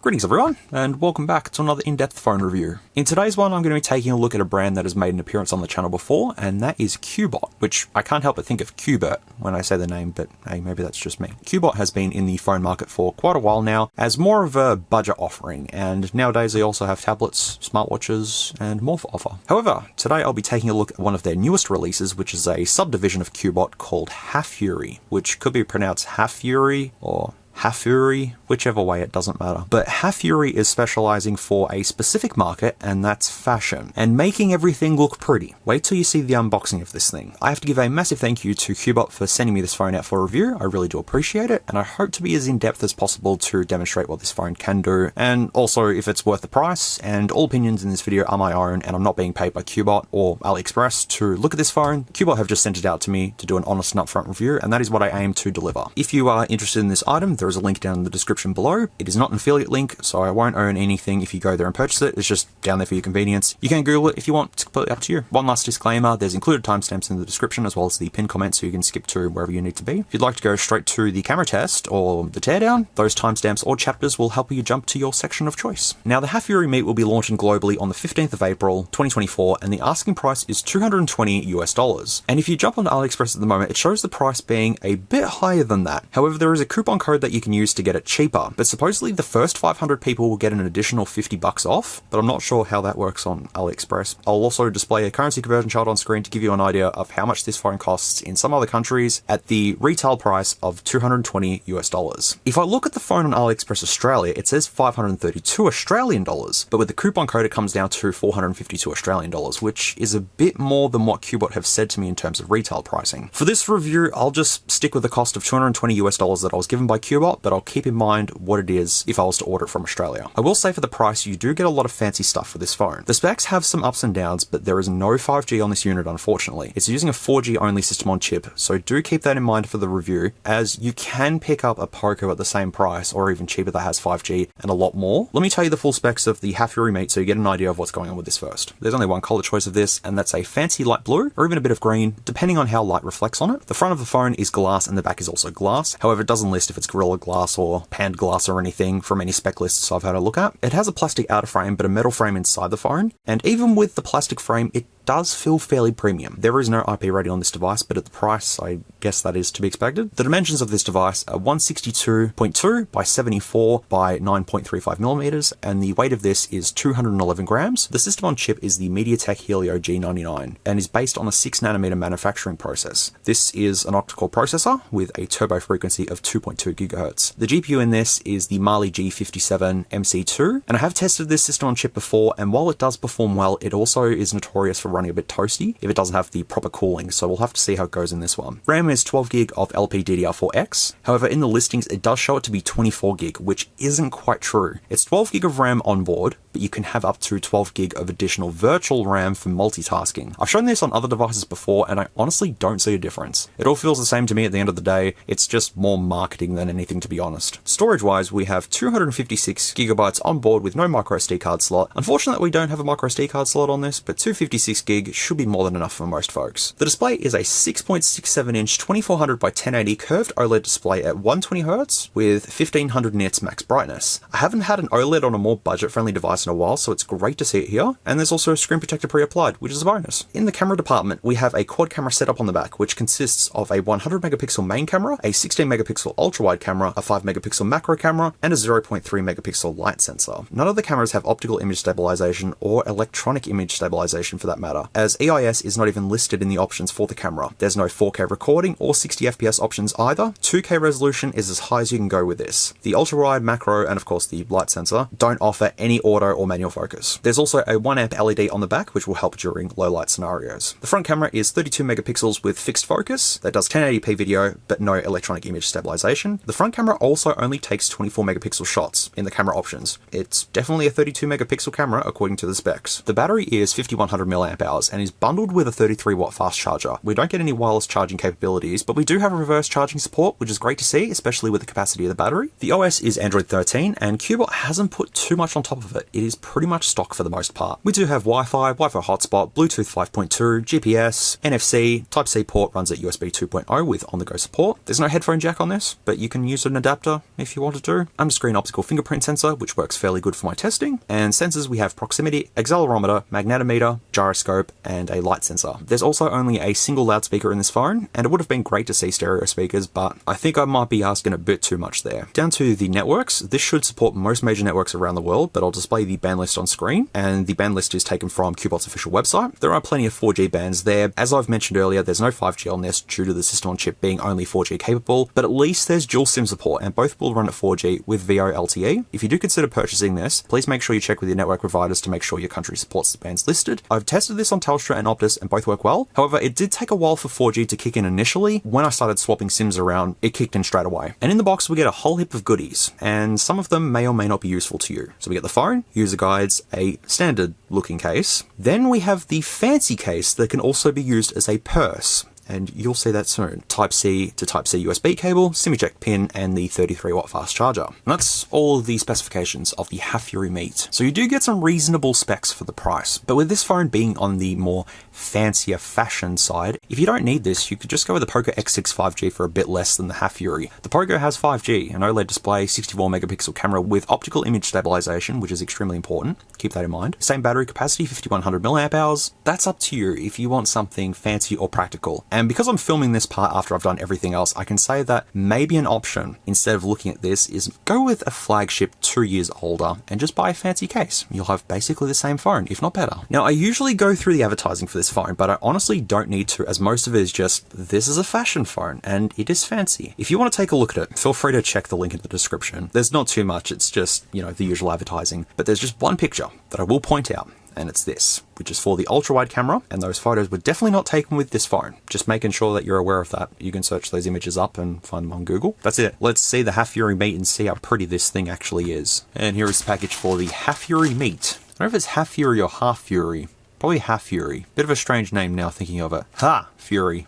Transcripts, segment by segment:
Greetings everyone, and welcome back to another in-depth phone review. In today's one, I'm going to be taking a look at a brand that has made an appearance on the channel before, and that is Cubot, which I can't help but think of Cubot when I say the name, but hey, maybe that's just me. Cubot has been in the phone market for quite a while now as more of a budget offering, and nowadays they also have tablets, smartwatches, and more for offer. However, today I'll be taking a look at one of their newest releases, which is a subdivision of Cubot called Hafury, which could be pronounced Hafury or Hafury, whichever way, it doesn't matter. But Hafury is specializing for a specific market, and that's fashion, and making everything look pretty. Wait till you see the unboxing of this thing. I have to give a massive thank you to Cubot for sending me this phone out for a review. I really do appreciate it, and I hope to be as in-depth as possible to demonstrate what this phone can do, and also if it's worth the price. And all opinions in this video are my own, and I'm not being paid by Cubot or AliExpress to look at this phone. Cubot have just sent it out to me to do an honest and upfront review, and that is what I aim to deliver. If you are interested in this item, there is a link down in the description below. It is not an affiliate link, so I won't own anything if you go there and purchase it. It's just down there for your convenience. You can Google it if you want. It's completely up to you. One last disclaimer, there's included timestamps in the description as well as the pinned comment, so you can skip to wherever you need to be. If you'd like to go straight to the camera test or the teardown, those timestamps or chapters will help you jump to your section of choice. Now, the Hafury Meet will be launching globally on the 15th of April 2024, and the asking price is $220 US. And if you jump on AliExpress at the moment, it shows the price being a bit higher than that. However, there is a coupon code that you can use to get it cheaper, but supposedly the first 500 people will get an additional $50 off, but I'm not sure how that works on AliExpress. I'll also display a currency conversion chart on screen to give you an idea of how much this phone costs in some other countries at the retail price of $220 US. If I look at the phone on AliExpress Australia, it says 532 Australian dollars, but with the coupon code it comes down to 452 Australian dollars, which is a bit more than what Cubot have said to me in terms of retail pricing. For this review, I'll just stick with the cost of $220 US that I was given by Cubot, but I'll keep in mind what it is if I was to order it from Australia. I will say for the price, you do get a lot of fancy stuff for this phone. The specs have some ups and downs, but there is no 5G on this unit, unfortunately. It's using a 4G only system on chip, so do keep that in mind for the review, as you can pick up a Poco at the same price, or even cheaper, that has 5G and a lot more. Let me tell you the full specs of the Hafury Meet so you get an idea of what's going on with this first. There's only one color choice of this, and that's a fancy light blue, or even a bit of green, depending on how light reflects on it. The front of the phone is glass and the back is also glass. However, it doesn't list if it's Gorilla Glass or Panned Glass or anything from any spec lists I've had a look at. It has a plastic outer frame but a metal frame inside the phone, and even with the plastic frame, it does feel fairly premium. There is no IP rating on this device, but at the price, I guess that is to be expected. The dimensions of this device are 162.2 by 74 by 9.35 millimeters, and the weight of this is 211 grams. The system on chip is the MediaTek Helio G99 and is based on a 6nm manufacturing process. This is an octa-core processor with a turbo frequency of 2.2 GHz. The GPU in this is the Mali G57 MC2, and I have tested this system on chip before, and while it does perform well, it also is notorious for running a bit toasty if it doesn't have the proper cooling, so we'll have to see how it goes in this one. RAM is 12GB of LPDDR4X, however in the listings it does show it to be 24GB, which isn't quite true. It's 12GB of RAM on board, but you can have up to 12GB of additional virtual RAM for multitasking. I've shown this on other devices before, and I honestly don't see a difference. It all feels the same to me at the end of the day. It's just more marketing than anything, to be honest. Storage-wise, we have 256GB on board with no microSD card slot. Unfortunately, we don't have a microSD card slot on this, but 256GB should be more than enough for most folks. The display is a 6.67-inch 2400 by 1080 curved OLED display at 120Hz with 1500 nits max brightness. I haven't had an OLED on a more budget-friendly device in a while, so it's great to see it here, and there's also a screen protector pre-applied, which is a bonus. In the camera department, we have a quad camera setup on the back, which consists of a 100 megapixel main camera, a 16 megapixel ultra-wide camera, a 5 megapixel macro camera, and a 0.3 megapixel light sensor. None of the cameras have optical image stabilization or electronic image stabilization for that matter, as EIS is not even listed in the options for the camera. There's no 4K recording or 60 FPS options either. 2K resolution is as high as you can go with this. The ultra-wide, macro, and of course the light sensor don't offer any auto or manual focus. There's also a 1amp LED on the back, which will help during low light scenarios. The front camera is 32 megapixels with fixed focus that does 1080p video, but no electronic image stabilization. The front camera also only takes 24 megapixel shots in the camera options. It's definitely a 32 megapixel camera according to the specs. The battery is 5100 mAh, hours and is bundled with a 33-watt fast charger. We don't get any wireless charging capabilities, but we do have reverse charging support, which is great to see, especially with the capacity of the battery. The OS is Android 13, and Cubot hasn't put too much on top of it. It is pretty much stock for the most part. We do have Wi-Fi hotspot, Bluetooth 5.2, GPS, NFC, Type-C port runs at USB 2.0 with on-the-go support. There's no headphone jack on this, but you can use an adapter if you wanted to. Under-screen optical fingerprint sensor, which works fairly good for my testing. And sensors, we have proximity, accelerometer, magnetometer, gyroscope, and a light sensor. There's also only a single loudspeaker in this phone, and it would have been great to see stereo speakers, but I think I might be asking a bit too much there. Down to the networks, this should support most major networks around the world, but I'll display the band list on screen, and the band list is taken from Cubot's official website. There are plenty of 4G bands there. As I've mentioned earlier, there's no 5G on this due to the system on chip being only 4G capable, but at least there's dual SIM support, and both will run at 4G with VO LTE. If you do consider purchasing this, please make sure you check with your network providers to make sure your country supports the bands listed. I've tested this on Telstra and Optus and both work well. However, it did take a while for 4G to kick in initially. When I started swapping SIMs around, it kicked in straight away. And in the box, we get a whole heap of goodies, and some of them may or may not be useful to you. So we get the phone, user guides, a standard looking case. Then we have the fancy case that can also be used as a purse, and you'll see that soon. Type-C to Type-C USB cable, SIM eject pin, and the 33-watt fast charger. And that's all of the specifications of the Hafury Meet. So you do get some reasonable specs for the price, but with this phone being on the more fancier fashion side, if you don't need this, you could just go with the Poco X6 5G for a bit less than the Hafury. The Poco has 5G, an OLED display, 64 megapixel camera with optical image stabilization, which is extremely important. Keep that in mind. Same battery capacity, 5100 milliamp hours. That's up to you if you want something fancy or practical. And because I'm filming this part after I've done everything else, I can say that maybe an option, instead of looking at this, is go with a flagship 2 years older and just buy a fancy case. You'll have basically the same phone, if not better. Now, I usually go through the advertising for this phone, but I honestly don't need to, as most of it is just, this is a fashion phone, and it is fancy. If you want to take a look at it, feel free to check the link in the description. There's not too much, it's just, you know, the usual advertising. But there's just one picture that I will point out, and it's this, which is for the ultra-wide camera, and those photos were definitely not taken with this phone. Just making sure that you're aware of that. You can search those images up and find them on Google. That's it. Let's see the Hafury Meet and see how pretty this thing actually is. And here is the package for the Hafury Meet. I don't know if it's Hafury or Hafury. Probably Hafury. Bit of a strange name now thinking of it. Hafury.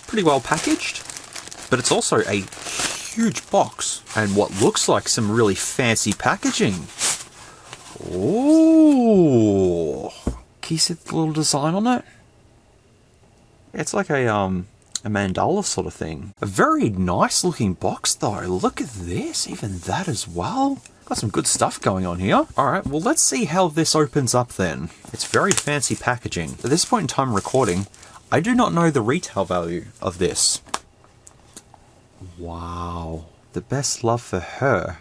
Pretty well packaged, but it's also a huge box and what looks like some really fancy packaging. Ooh, can you see the little design on it? It's like a mandala sort of thing. A very nice looking box though. Look at this, even that as well. Got some good stuff going on here. All right, well, let's see how this opens up then. It's very fancy packaging. At this point in time recording, I do not know the retail value of this. Wow, the best love for her.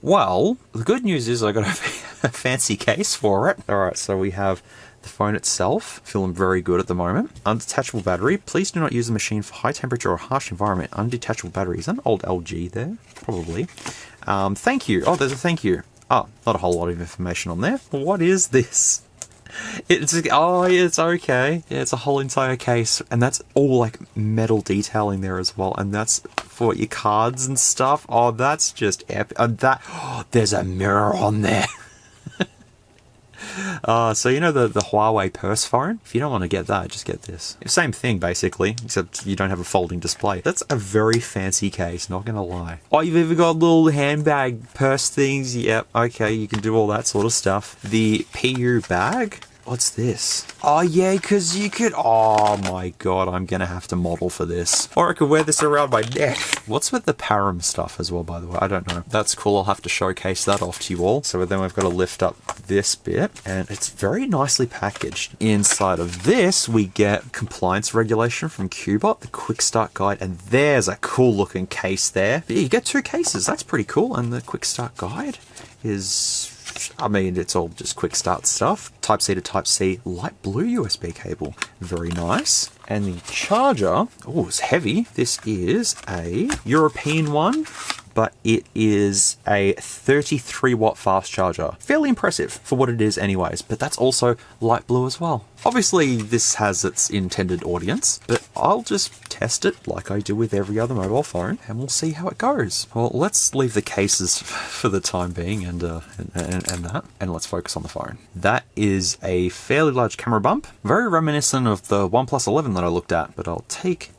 Well, the good news is I got a fancy case for it. All right, so we have the phone itself, feeling very good at the moment. Undetachable battery. Please do not use the machine for high temperature or harsh environment. Undetachable battery. Is that an old LG there? Probably. Thank you. Oh, there's a thank you. Oh, not a whole lot of information on there. What is this? It's okay. Yeah, it's a whole entire case, and that's all like metal detailing there as well, and that's for your cards and stuff. Oh, that's just epic. There's a mirror on there. So you know the Huawei purse phone? If you don't want to get that, just get this. Same thing basically, except you don't have a folding display. That's a very fancy case, not gonna lie. Oh, you've even got little handbag purse things. Yep, okay, you can do all that sort of stuff. The PU bag? What's this? Oh yeah, because you could... Oh my god, I'm going to have to model for this. Or I could wear this around my neck. What's with the param stuff as well, by the way? I don't know. That's cool. I'll have to showcase that off to you all. So then we've got to lift up this bit, and it's very nicely packaged. Inside of this, we get compliance regulation from Cubot, the quick start guide, and there's a cool looking case there. Yeah, you get 2 cases. That's pretty cool. And the quick start guide is... I mean, it's all just quick start stuff. Type-C to Type-C light blue USB cable. Very nice. And the charger, oh, it's heavy. This is a European one. but it is a 33 watt fast charger. Fairly impressive for what it is anyways, but that's also light blue as well. Obviously this has its intended audience, but I'll just test it like I do with every other mobile phone and we'll see how it goes. Well, let's leave the cases for the time being and let's focus on the phone. That is a fairly large camera bump, very reminiscent of the OnePlus 11 that I looked at, but I'll take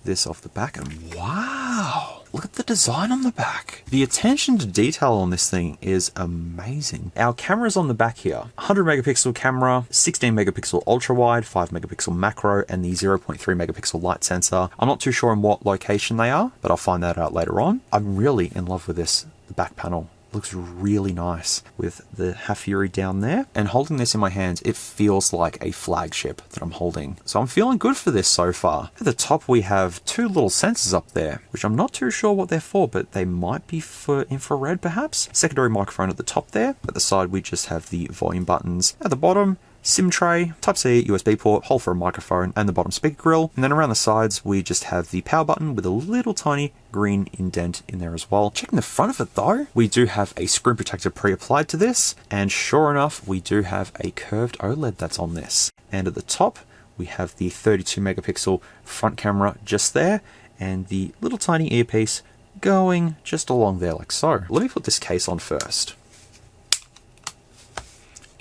this off the back and wow, look at the design on the back. The attention to detail on this thing is amazing. Our camera's on the back here. 100 megapixel camera, 16 megapixel ultra wide, 5 megapixel macro, and the 0.3 megapixel light sensor. I'm not too sure in what location they are, but I'll find that out later on. I'm really in love with this. The back panel looks really nice with the Hafury down there, and holding this in my hands, it feels like a flagship that I'm holding. So I'm feeling good for this so far. At the top we have two little sensors up there, which I'm not too sure what they're for, but they might be for infrared perhaps. Secondary microphone at the top there. At the side we just have the volume buttons. At the bottom, SIM tray, Type-C, USB port, hole for a microphone, and the bottom speaker grill. And then around the sides, we just have the power button with a little tiny green indent in there as well. Checking the front of it though, we do have a screen protector pre-applied to this, and sure enough, we do have a curved OLED that's on this. And at the top, we have the 32 megapixel front camera just there, and the little tiny earpiece going just along there like so. Let me put this case on first.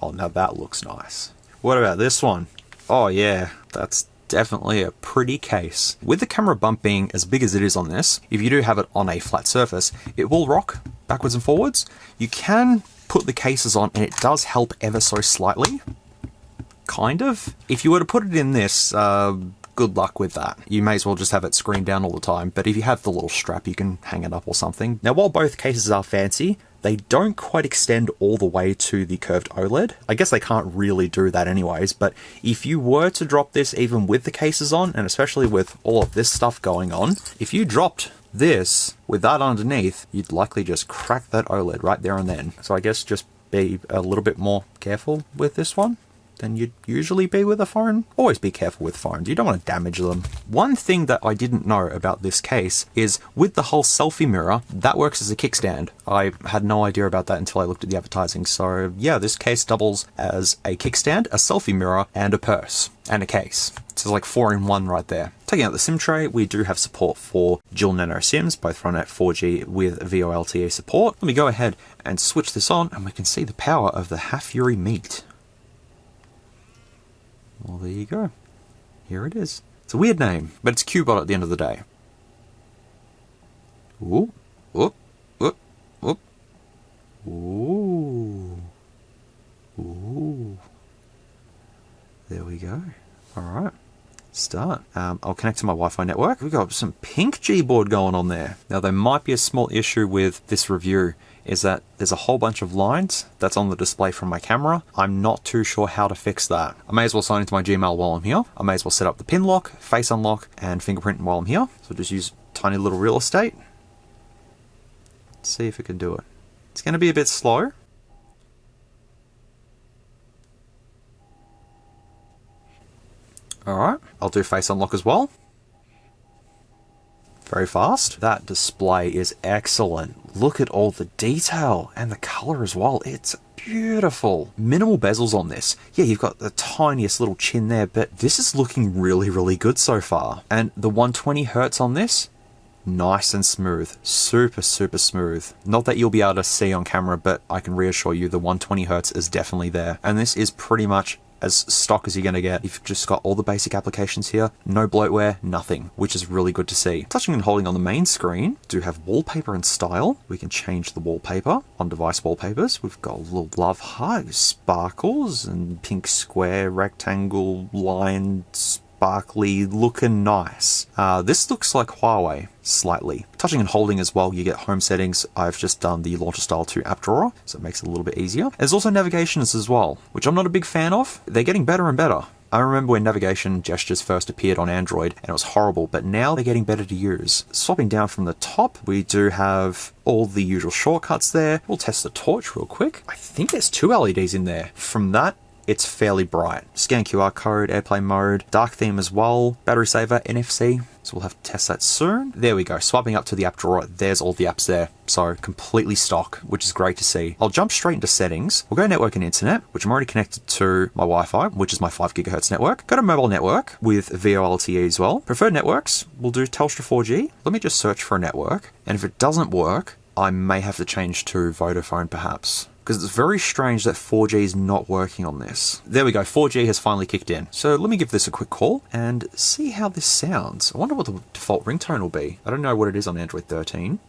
Oh, now that looks nice. What about this one? Oh yeah, that's definitely a pretty case. With the camera bump being as big as it is on this, if you do have it on a flat surface, it will rock backwards and forwards. You can put the cases on and it does help ever so slightly. Kind of. If you were to put it in this, good luck with that. You may as well just have it screened down all the time, but if you have the little strap, you can hang it up or something. Now, while both cases are fancy, they don't quite extend all the way to the curved OLED. I guess they can't really do that anyways, but if you were to drop this even with the cases on, and especially with all of this stuff going on, if you dropped this with that underneath, you'd likely just crack that OLED right there and then. So I guess just be a little bit more careful with this one than you'd usually be with a phone. Always be careful with phones, you don't want to damage them. One thing that I didn't know about this case is with the whole selfie mirror, that works as a kickstand. I had no idea about that until I looked at the advertising. So yeah, this case doubles as a kickstand, a selfie mirror, and a purse, and a case. So it's like 4-in-1 right there. Taking out the SIM tray, we do have support for dual nano SIMs, both run at 4G with VoLTE support. Let me go ahead and switch this on and we can see the power of the Hafury Meet. Well, there you go. Here it is. It's a weird name, but it's Cubot at the end of the day. Ooh. Oop. Oop. Oop. Ooh. Ooh. There we go. Alright. Start. I'll connect to my Wi-Fi network. We've got some pink Gboard going on there. Now, there might be a small issue with this review, is that there's a whole bunch of lines that's on the display from my camera. I'm not too sure how to fix that. I may as well sign into my Gmail while I'm here. I may as well set up the pin lock, face unlock, and fingerprint while I'm here. So just use tiny little real estate. Let's see if it can do it. It's going to be a bit slow. Alright, I'll do face unlock as well. Very fast. That display is excellent. Look at all the detail and the color as well. It's beautiful. Minimal bezels on this. Yeah, you've got the tiniest little chin there, but this is looking really, really good so far. And the 120 hertz on this, nice and smooth. Super, super smooth. Not that you'll be able to see on camera, but I can reassure you the 120 hertz is definitely there. And this is pretty much as stock as you're going to get. You've just got all the basic applications here, no bloatware, nothing, which is really good to see. Touching and holding on the main screen, do have wallpaper and style. We can change the wallpaper on device wallpapers. We've got a little love heart, sparkles, and pink square, rectangle, line, sparkly, looking nice. This looks like Huawei, slightly. Touching and holding as well, you get home settings. I've just done the launcher style to app drawer, so it makes it a little bit easier. There's also navigations as well, which I'm not a big fan of. They're getting better and better. I remember when navigation gestures first appeared on Android and it was horrible, but now they're getting better to use. Swapping down from the top, we do have all the usual shortcuts there. We'll test the torch real quick. I think there's 2 LEDs in there. From that, it's fairly bright. Scan QR code, AirPlay mode, dark theme as well, battery saver, NFC. So we'll have to test that soon. There we go, swiping up to the app drawer, there's all the apps there. So completely stock, which is great to see. I'll jump straight into settings. We'll go network and internet, which I'm already connected to my Wi-Fi, which is my 5 GHz network. Go to mobile network with VoLTE as well. Preferred networks, we'll do Telstra 4G. Let me just search for a network. And if it doesn't work, I may have to change to Vodafone perhaps, because it's very strange that 4G is not working on this. There we go, 4G has finally kicked in. So let me give this a quick call and see how this sounds. I wonder what the default ringtone will be. I don't know what it is on Android 13.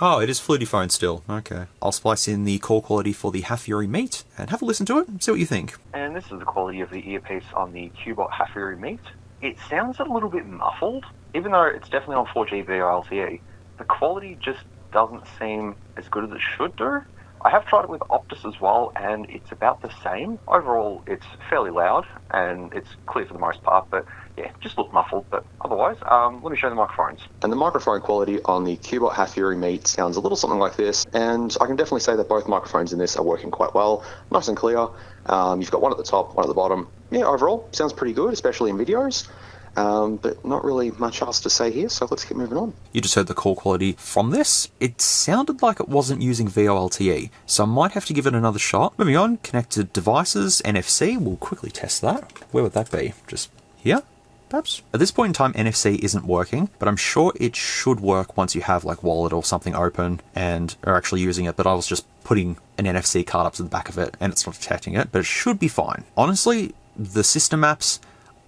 Oh, it is Fluty Phone still. Okay. I'll splice in the call quality for the Hafury Meet and have a listen to it and see what you think. And this is the quality of the earpiece on the Cubot Hafury Meet. It sounds a little bit muffled, even though it's definitely on 4G VoLTE. The quality just doesn't seem as good as it should do. I have tried it with Optus as well, and it's about the same. Overall, it's fairly loud, and it's clear for the most part, but yeah, just look muffled. But otherwise, let me show the microphones. And the microphone quality on the Cubot Hafury Meet sounds a little something like this, and I can definitely say that both microphones in this are working quite well, nice and clear. You've got one at the top, one at the bottom. Yeah, overall, sounds pretty good, especially in videos. But not really much else to say here, so let's keep moving on. You just heard the call quality from this. It sounded like it wasn't using VoLTE, so I might have to give it another shot. Moving on, connected devices, NFC, we'll quickly test that. Where would that be? Just here, perhaps? At this point in time, NFC isn't working, but I'm sure it should work once you have like Wallet or something open and are actually using it, but I was just putting an NFC card up to the back of it and it's not detecting it, but it should be fine. Honestly, the system apps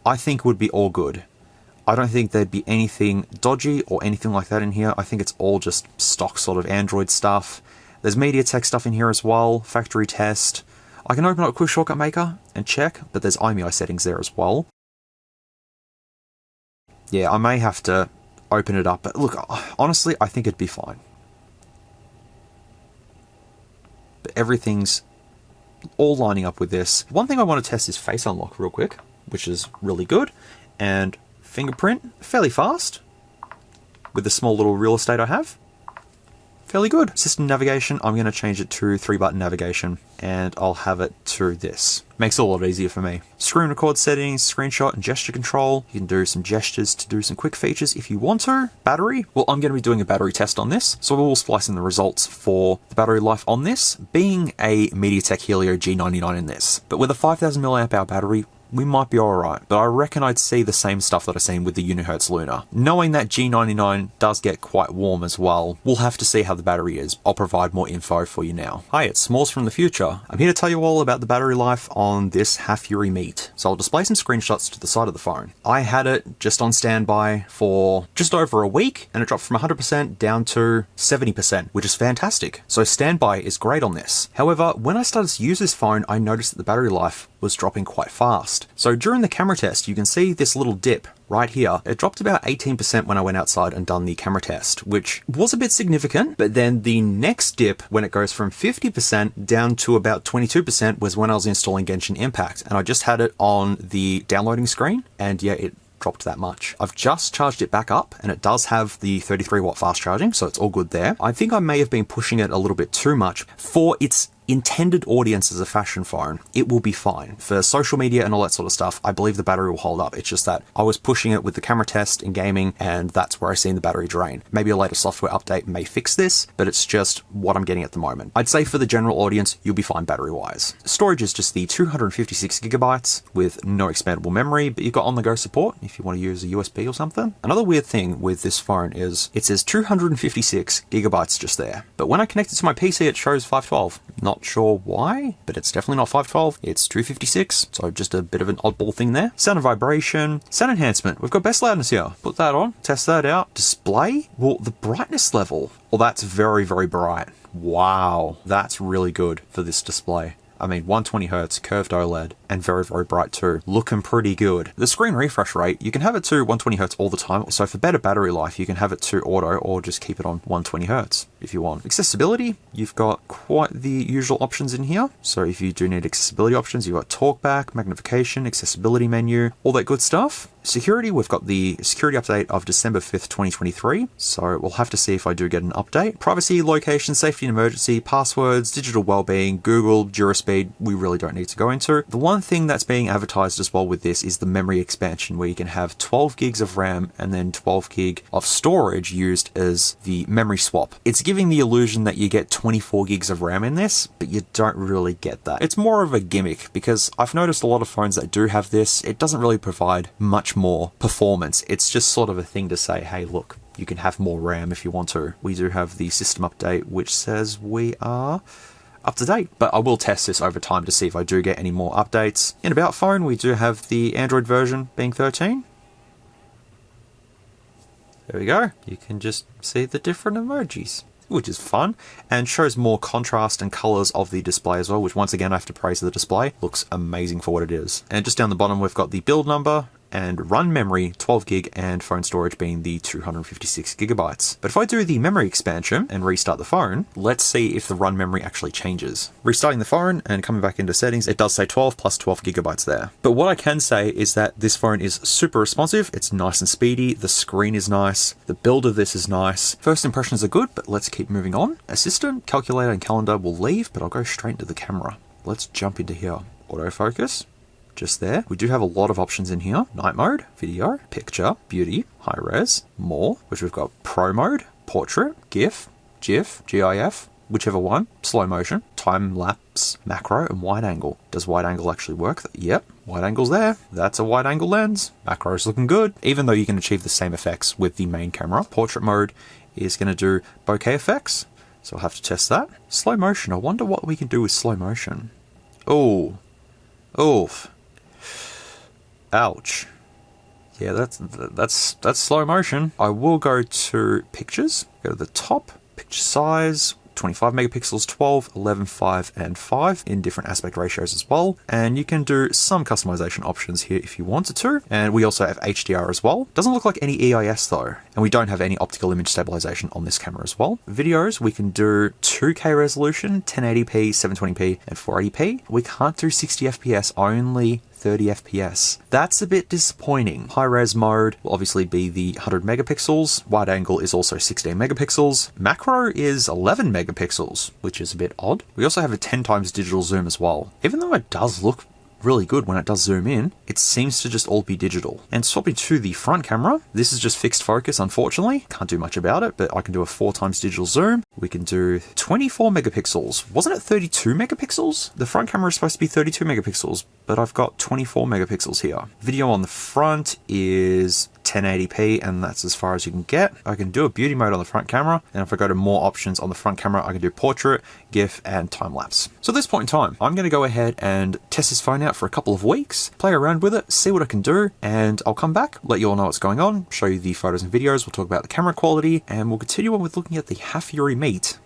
I think would be all good. I don't think there'd be anything dodgy or anything like that in here. I think it's all just stock sort of Android stuff. There's MediaTek stuff in here as well, factory test. I can open up QuickShortcutMaker and check, but there's IMEI settings there as well. Yeah, I may have to open it up, but look, honestly, I think it'd be fine. But everything's all lining up with this. One thing I want to test is Face Unlock real quick, which is really good, and Fingerprint, fairly fast, with the small little real estate I have, fairly good. System navigation, I'm going to change it to 3-button navigation, and I'll have it to this. Makes it a lot easier for me. Screen record settings, screenshot and gesture control. You can do some gestures to do some quick features if you want to. Battery, well, I'm going to be doing a battery test on this, so we'll splice in the results for the battery life on this, being a MediaTek Helio G99 in this. But with a 5000 mAh battery, we might be alright, but I reckon I'd see the same stuff that I've seen with the Unihertz Luna. Knowing that G99 does get quite warm as well, we'll have to see how the battery is. I'll provide more info for you now. Hi, it's SMOOREZ from the future. I'm here to tell you all about the battery life on this Hafury Meet. So I'll display some screenshots to the side of the phone. I had it just on standby for just over a week, and it dropped from 100% down to 70%, which is fantastic. So standby is great on this. However, when I started to use this phone, I noticed that the battery life was dropping quite fast. So during the camera test, you can see this little dip right here. It dropped about 18% when I went outside and done the camera test, which was a bit significant. But then the next dip, when it goes from 50% down to about 22%, was when I was installing Genshin Impact. And I just had it on the downloading screen, and yeah, it dropped that much. I've just charged it back up, and it does have the 33-watt fast charging, so it's all good there. I think I may have been pushing it a little bit too much for its intended audience as a fashion phone. It will be fine. For social media and all that sort of stuff, I believe the battery will hold up. It's just that I was pushing it with the camera test in gaming, and that's where I seen the battery drain. Maybe a later software update may fix this, but it's just what I'm getting at the moment. I'd say for the general audience, you'll be fine battery-wise. Storage is just the 256 gigabytes with no expandable memory, but you've got on-the-go support if you want to use a USB or something. Another weird thing with this phone is it says 256 gigabytes just there, but when I connect it to my PC, it shows 512. Not sure why, but it's definitely not 512. It's 256, so just a bit of an oddball thing there. Sound and vibration, sound enhancement. We've got best loudness here. Put that on, test that out. Display, well, the brightness level, well, that's very, very bright. Wow, that's really good for this display. I mean, 120Hz, curved OLED, and very, very bright too. Looking pretty good. The screen refresh rate, you can have it to 120Hz all the time. So for better battery life, you can have it to auto or just keep it on 120Hz if you want. Accessibility, you've got quite the usual options in here. So if you do need accessibility options, you've got talkback, magnification, accessibility menu, all that good stuff. Security, we've got the security update of December 5th, 2023. So we'll have to see if I do get an update. Privacy, location, safety and emergency, passwords, digital wellbeing, Google, Duraspeed, we really don't need to go into. The one thing that's being advertised as well with this is the memory expansion, where you can have 12 gigs of RAM and then 12 gig of storage used as the memory swap. It's giving the illusion that you get 24 gigs of RAM in this, but you don't really get that. It's more of a gimmick, because I've noticed a lot of phones that do have this, it doesn't really provide much more performance. It's just sort of a thing to say, hey, look, you can have more RAM if you want to. We do have the system update, which says we are up to date, but I will test this over time to see if I do get any more updates. In About Phone, we do have the Android version being 13. There we go. You can just see the different emojis, which is fun, and shows more contrast and colors of the display as well, which once again I have to praise the display. Looks amazing for what it is. And just down the bottom we've got the build number and run memory 12 gig and phone storage being the 256 gigabytes. But if I do the memory expansion and restart the phone, let's see if the run memory actually changes. Restarting the phone and coming back into settings, it does say 12 plus 12 gigabytes there. But what I can say is that this phone is super responsive. It's nice and speedy. The screen is nice. The build of this is nice. First impressions are good, but let's keep moving on. Assistant, calculator and calendar will leave, but I'll go straight into the camera. Let's jump into here. Autofocus. Just there. We do have a lot of options in here. Night mode, video, picture, beauty, high res, more, which we've got pro mode, portrait, GIF, GIF, whichever one, slow motion, time lapse, macro, and wide angle. Does wide angle actually work? Yep, wide angle's there. That's a wide angle lens. Macro's looking good, even though you can achieve the same effects with the main camera. Portrait mode is going to do bokeh effects, so I'll have to test that. Slow motion, I wonder what we can do with slow motion. Oh, oof. Ouch. Yeah, that's slow motion. I will go to pictures, go to the top, picture size, 25 megapixels, 12, 11, 5, and 5 in different aspect ratios as well. And you can do some customization options here if you wanted to. And we also have HDR as well. Doesn't look like any EIS though. And we don't have any optical image stabilization on this camera as well. Videos, we can do 2K resolution, 1080p, 720p, and 480p. We can't do 60 FPS, only 30 FPS. That's a bit disappointing. High res mode will obviously be the 100 megapixels. Wide angle is also 16 megapixels. Macro is 11 megapixels, which is a bit odd. We also have a 10 times digital zoom as well. Even though it does look really good when it does zoom in, it seems to just all be digital. And swapping to the front camera, this is just fixed focus, unfortunately. Can't do much about it, but I can do a 4 times digital zoom. We can do 24 megapixels. Wasn't it 32 megapixels? The front camera is supposed to be 32 megapixels, but I've got 24 megapixels here. Video on the front is 1080p, and that's as far as you can get. I can do a beauty mode on the front camera, and if I go to more options on the front camera, I can do portrait, GIF, and time lapse. So at this point in time, I'm going to go ahead and test this phone out for a couple of weeks, play around with it, see what I can do, and I'll come back, let you all know what's going on, show you the photos and videos, we'll talk about the camera quality, and we'll continue on with looking at the Hafury Meet.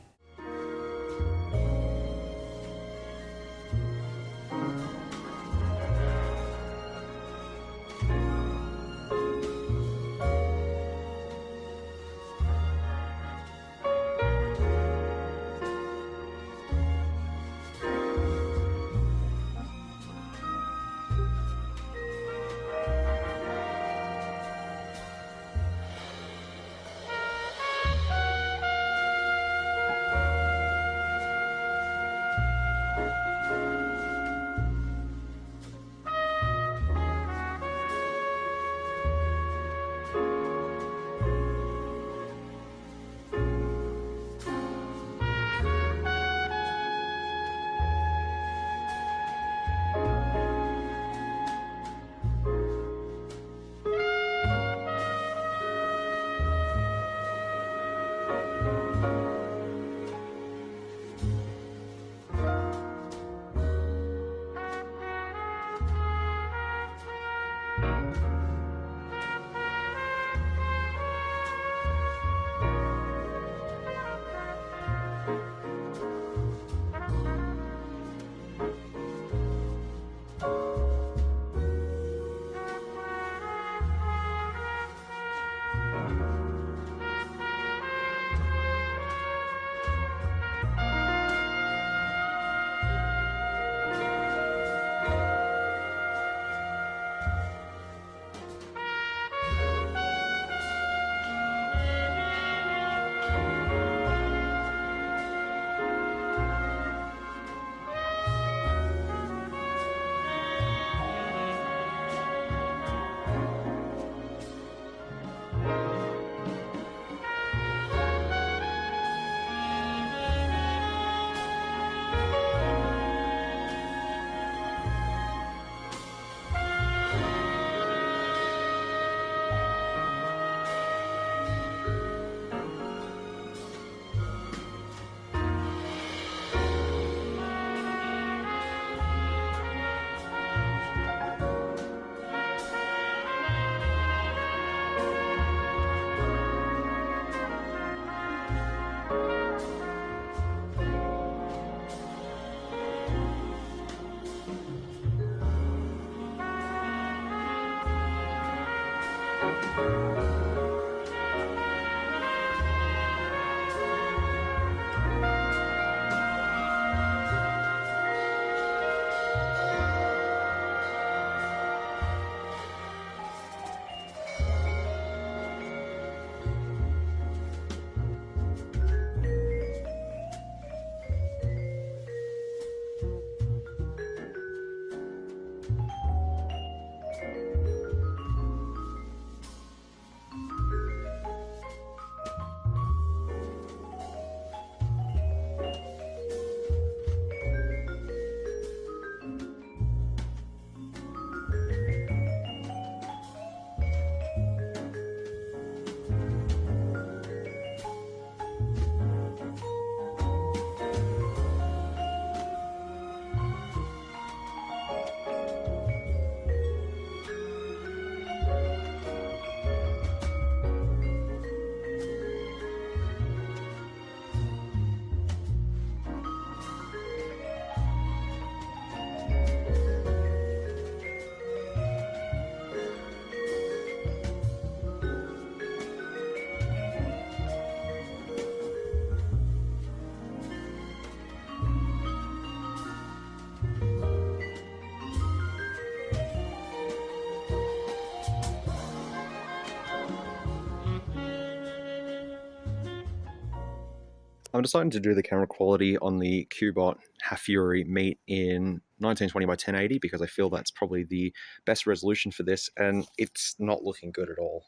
I'm deciding to do the camera quality on the Cubot Hafury Meet in 1920 by 1080 because I feel that's probably the best resolution for this, and it's not looking good at all.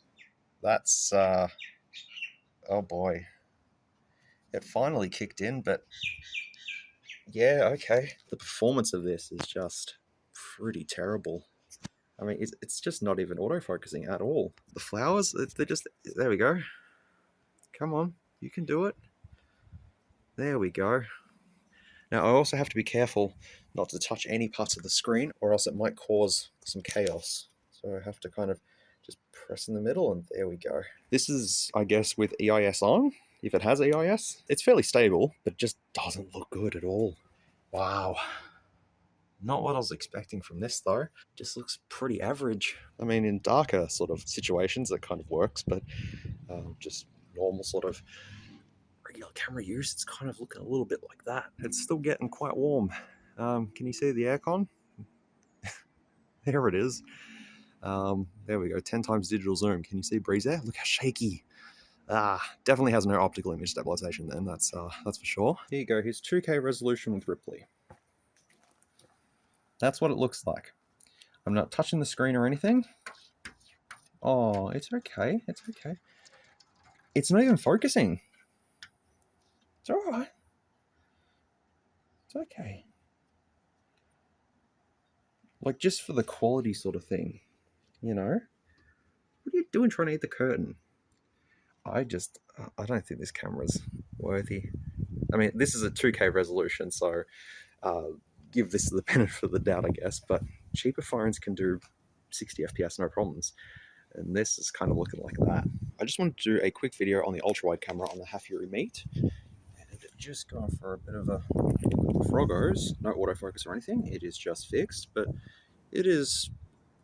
That's, oh boy. It finally kicked in, but yeah, okay. The performance of this is just pretty terrible. I mean, it's just not even autofocusing at all. The flowers, they're just, there we go. Come on, you can do it. There we go. Now I also have to be careful not to touch any parts of the screen or else it might cause some chaos. So I have to kind of just press in the middle and there we go. This is, I guess, with EIS on. If it has EIS, it's fairly stable, but it just doesn't look good at all. Wow. Not what I was expecting from this though. Just looks pretty average. I mean, in darker sort of situations it kind of works, but just normal sort of regular camera use, it's kind of looking a little bit like that. It's still getting quite warm. Can you see the aircon? There it is. There we go, 10 times digital zoom. Can you see breeze there? Look how shaky. Definitely has no optical image stabilization then, that's for sure. Here you go, here's 2K resolution with Ripley. That's what it looks like. I'm not touching the screen or anything. Oh, it's okay, it's okay. It's not even focusing. It's alright. It's okay. Like, just for the quality sort of thing, you know? What are you doing trying to eat the curtain? I don't think this camera's worthy. I mean, this is a 2K resolution, so give this the benefit of the doubt, I guess, but cheaper phones can do 60 FPS, no problems. And this is kind of looking like that. I just wanted to do a quick video on the ultra-wide camera on the Hafury Meet. And just going for a bit of a froggos, no autofocus or anything, it is just fixed, but it is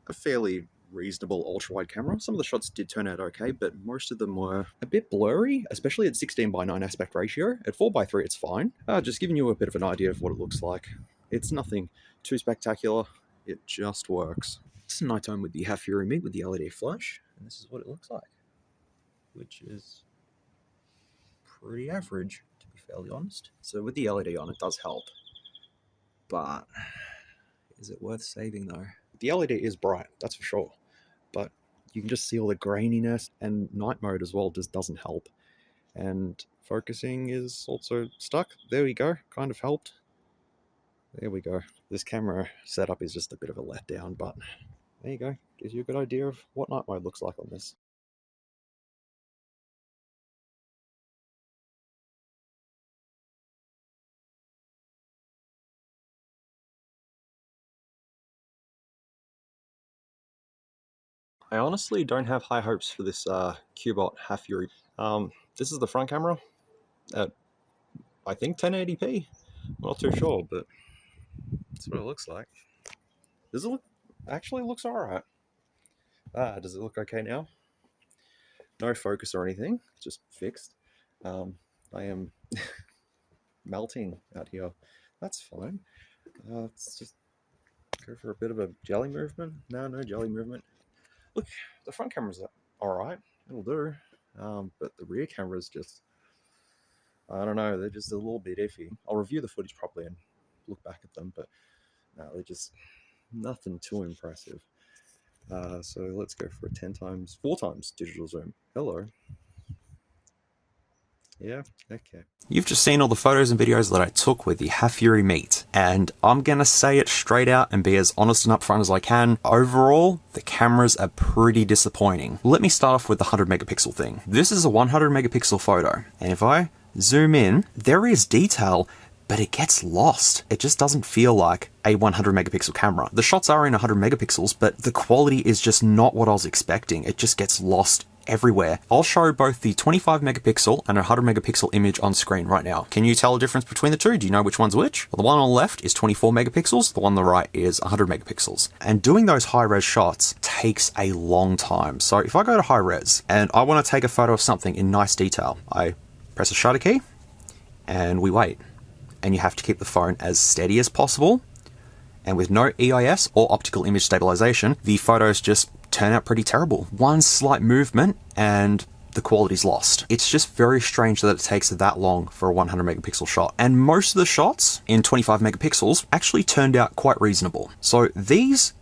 a fairly reasonable ultra-wide camera. Some of the shots did turn out okay, but most of them were a bit blurry, especially at 16:9 aspect ratio. At 4:3 it's fine. Just giving you a bit of an idea of what it looks like. It's nothing too spectacular, it just works. It's nighttime with the Hafury Meet with the LED flash, and this is what it looks like, which is pretty average, to be fairly honest. So with the LED on, it does help, but is it worth saving though? The LED is bright, that's for sure, but you can just see all the graininess, and night mode as well just doesn't help. And focusing is also stuck. There we go, kind of helped. There we go. This camera setup is just a bit of a letdown, but there you go. Gives you a good idea of what night mode looks like on this. I honestly don't have high hopes for this Cubot Hafury. This is the front camera at, I think, 1080p. I'm not too sure, but that's what it looks like. Does it look, actually looks alright. Does it look okay now? No focus or anything, just fixed. I am melting out here. That's fine. Let's just go for a bit of a jelly movement. No jelly movement. Look, the front camera's alright. It'll do. But the rear camera's just, I don't know, they're just a little bit iffy. I'll review the footage properly and look back at them, but no, they're just nothing too impressive. So let's go for a 4 times digital zoom. Hello. Yeah, okay. You've just seen all the photos and videos that I took with the Hafury Meet, and I'm gonna say it straight out and be as honest and upfront as I can. Overall, the cameras are pretty disappointing. Let me start off with the 100 megapixel thing. This is a 100 megapixel photo, and if I zoom in, there is detail, but it gets lost. It just doesn't feel like a 100 megapixel camera. The shots are in 100 megapixels, but the quality is just not what I was expecting. It just gets lost everywhere. I'll show both the 25 megapixel and 100 megapixel image on screen right now. Can you tell the difference between the two? Do you know which one's which? Well, the one on the left is 24 megapixels, the one on the right is 100 megapixels. And doing those high res shots takes a long time. So if I go to high res and I want to take a photo of something in nice detail, I press the shutter key and we wait. And you have to keep the phone as steady as possible. And with no EIS or optical image stabilization, the photos just turn out pretty terrible. One slight movement and the quality's lost. It's just very strange that it takes that long for a 100 megapixel shot. And most of the shots in 25 megapixels actually turned out quite reasonable. So these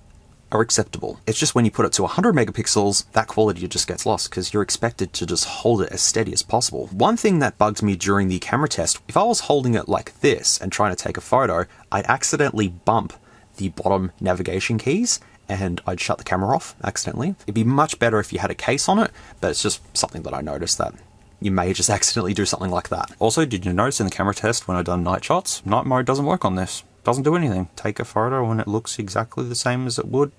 are acceptable. It's just when you put it to 100 megapixels, that quality just gets lost because you're expected to just hold it as steady as possible. One thing that bugged me during the camera test, if I was holding it like this and trying to take a photo, I'd accidentally bump the bottom navigation keys and I'd shut the camera off accidentally. It'd be much better if you had a case on it, but it's just something that I noticed that you may just accidentally do something like that. Also, did you notice in the camera test when I done night shots, night mode doesn't work on this. Doesn't do anything. Take a photo and it looks exactly the same as it would.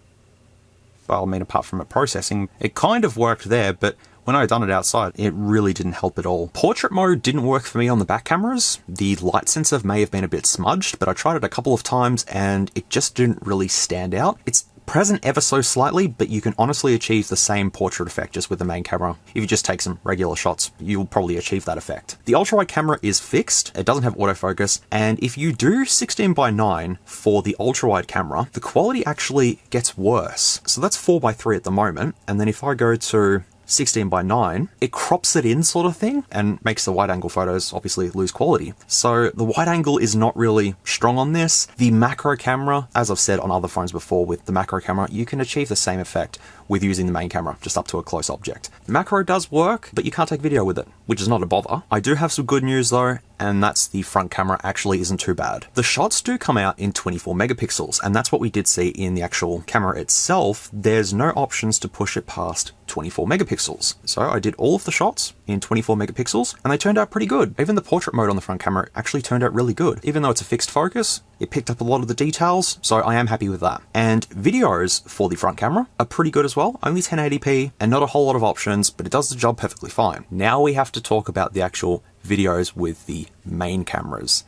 Well, I mean, apart from it processing, it kind of worked there, but when I done it outside, it really didn't help at all. Portrait mode didn't work for me on the back cameras. The light sensor may have been a bit smudged, but I tried it a couple of times and it just didn't really stand out. It's present ever so slightly, but you can honestly achieve the same portrait effect just with the main camera. If you just take some regular shots, you'll probably achieve that effect. The ultra-wide camera is fixed, it doesn't have autofocus, and if you do 16:9 for the ultra-wide camera, the quality actually gets worse. So that's 4:3 at the moment, and then if I go to 16:9, it crops it in sort of thing and makes the wide angle photos obviously lose quality. So the wide angle is not really strong on this. The macro camera, as I've said on other phones before, with the macro camera, you can achieve the same effect with using the main camera, just up to a close object. Macro does work, but you can't take video with it, which is not a bother. I do have some good news though, and that's the front camera actually isn't too bad. The shots do come out in 24 megapixels, and that's what we did see in the actual camera itself. There's no options to push it past 24 megapixels. So I did all of the shots in 24 megapixels, and they turned out pretty good. Even the portrait mode on the front camera actually turned out really good. Even though it's a fixed focus, it picked up a lot of the details, so I am happy with that. And videos for the front camera are pretty good as well, only 1080p and not a whole lot of options, but it does the job perfectly fine. Now we have to talk about the actual videos with the main cameras.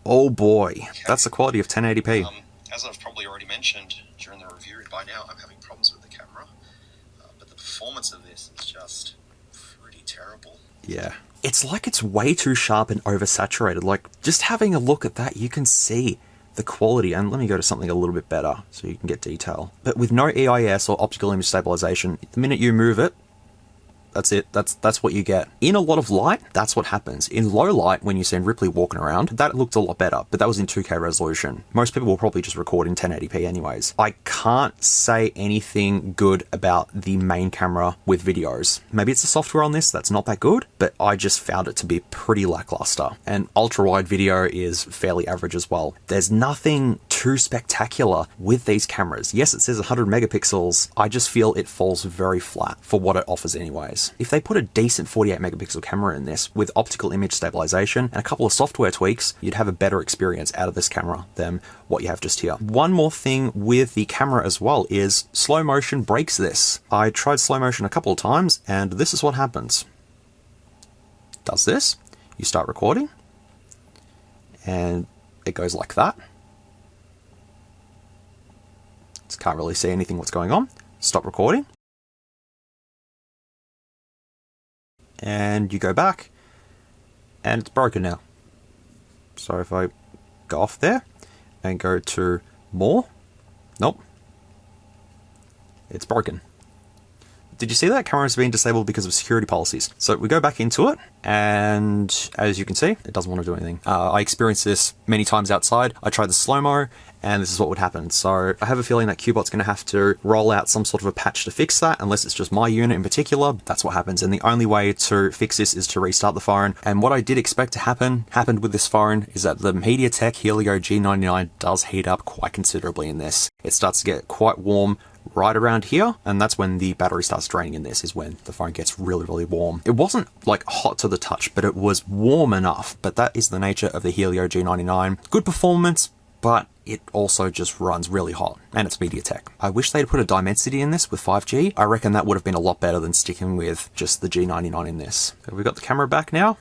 Oh boy, that's the quality of 1080p. As I've probably already mentioned during the review, by now I'm having problems with the camera, but the performance of this is just pretty terrible. Yeah. It's like it's way too sharp and oversaturated. Like, just having a look at that, you can see the quality. And let me go to something a little bit better so you can get detail. But with no EIS or optical image stabilization, the minute you move it, that's it. That's what you get. In a lot of light, that's what happens. In low light, when you see Ripley walking around, that looked a lot better, but that was in 2K resolution. Most people will probably just record in 1080p anyways. I can't say anything good about the main camera with videos. Maybe it's the software on this that's not that good, but I just found it to be pretty lackluster. And ultra-wide video is fairly average as well. There's nothing too spectacular with these cameras. Yes, it says 100 megapixels. I just feel it falls very flat for what it offers anyways. If they put a decent 48 megapixel camera in this with optical image stabilization and a couple of software tweaks, you'd have a better experience out of this camera than what you have just here. One more thing with the camera as well is slow motion breaks this. I tried slow motion a couple of times and this is what happens. Does this, you start recording and it goes like that. Just can't really see anything what's going on. Stop recording. and you go back, and it's broken now. So if I go off there and go to more, nope, it's broken. Did you see that? Camera's been disabled because of security policies. So we go back into it, and as you can see, it doesn't want to do anything. I experienced this many times outside. I tried the slow-mo, and this is what would happen. So I have a feeling that Cubot's going to have to roll out some sort of a patch to fix that, unless it's just my unit in particular. That's what happens, and the only way to fix this is to restart the phone. And what I did expect to happened with this phone, is that the MediaTek Helio G99 does heat up quite considerably in this. It starts to get quite warm right around here, and that's when the battery starts draining in this, is when the phone gets really, really warm. It wasn't like hot to the touch, but it was warm enough. But that is the nature of the Helio G99. Good performance, but it also just runs really hot, and it's MediaTek. I wish they'd put a Dimensity in this with 5G. I reckon that would have been a lot better than sticking with just the G99 in this. Have we got the camera back now?